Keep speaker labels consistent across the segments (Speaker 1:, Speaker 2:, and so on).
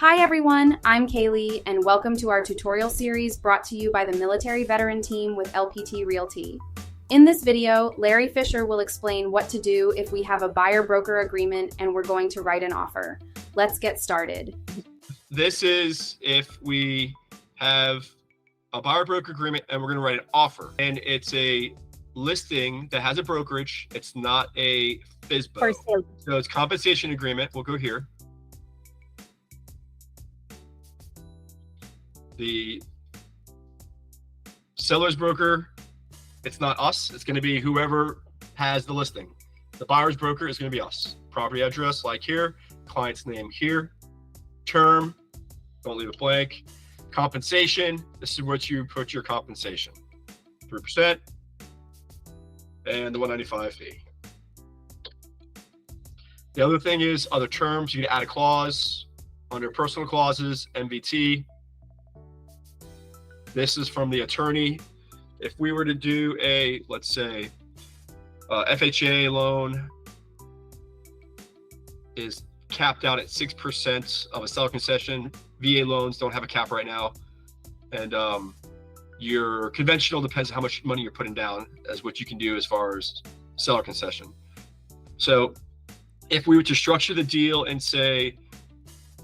Speaker 1: Hi everyone, I'm Kaylee and welcome to our tutorial series brought to you by the Military Veteran Team with LPT Realty. In this video, Larry Fischer will explain what to do if we have a buyer-broker agreement and we're going to write an offer. Let's get started.
Speaker 2: This is if we have a buyer-broker agreement and we're going to write an offer. And it's a listing that has a brokerage. It's not a FSBO. So it's compensation agreement. We'll go here. The seller's broker, it's not us. It's going to be whoever has the listing. The buyer's broker is going to be us. Property address, like here. Client's name here. Term, don't leave it blank. Compensation, this is what you put your compensation. 3%. And the 195 fee. The other thing is other terms. You can add a clause under personal clauses, MVT. This is from the attorney. If we were to do a, let's say, FHA loan is capped out at 6% of a seller concession. VA loans don't have a cap right now. And your conventional depends on how much money you're putting down as what you can do as far as seller concession. So if we were to structure the deal and say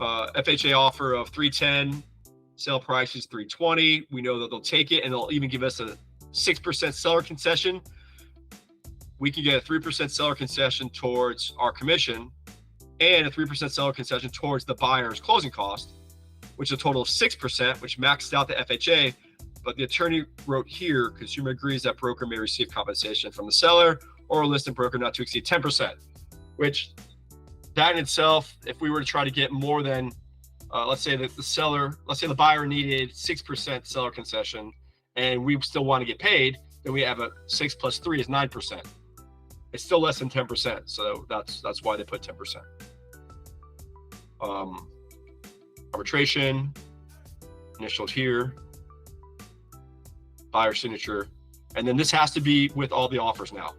Speaker 2: FHA offer of 310, sale price is 320. We know that they'll take it and they'll even give us a 6% seller concession. We can get a 3% seller concession towards our commission and a 3% seller concession towards the buyer's closing cost, which is a total of 6%, which maxed out the FHA. But the attorney wrote here, consumer agrees that broker may receive compensation from the seller or a listed broker not to exceed 10%, which that in itself, if we were to try to get more than let's say that the buyer needed 6% seller concession and we still want to get paid, then we have a 6 plus 3 is 9%. It's still less than 10%. So that's why they put 10%. Arbitration, initials here, buyer signature. And then this has to be with all the offers now.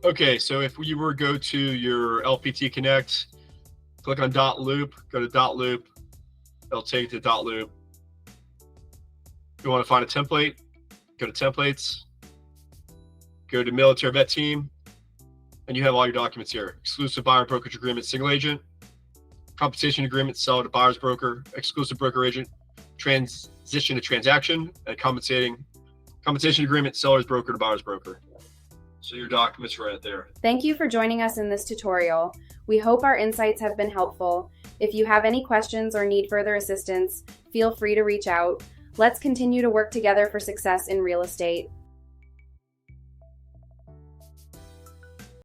Speaker 2: Okay, so if you were to go to your LPT Connect, click on dot loop, go to dot loop. It'll take you to dot loop. If you want to find a template, go to templates, go to military vet team, and you have all your documents here. Exclusive buyer brokerage agreement, single agent, compensation agreement, seller to buyer's broker, exclusive broker agent, transition to transaction, and compensation agreement, seller's broker to buyer's broker. So your documents are right there.
Speaker 1: Thank you for joining us in this tutorial. We hope our insights have been helpful. If you have any questions or need further assistance, feel free to reach out. Let's continue to work together for success in real estate.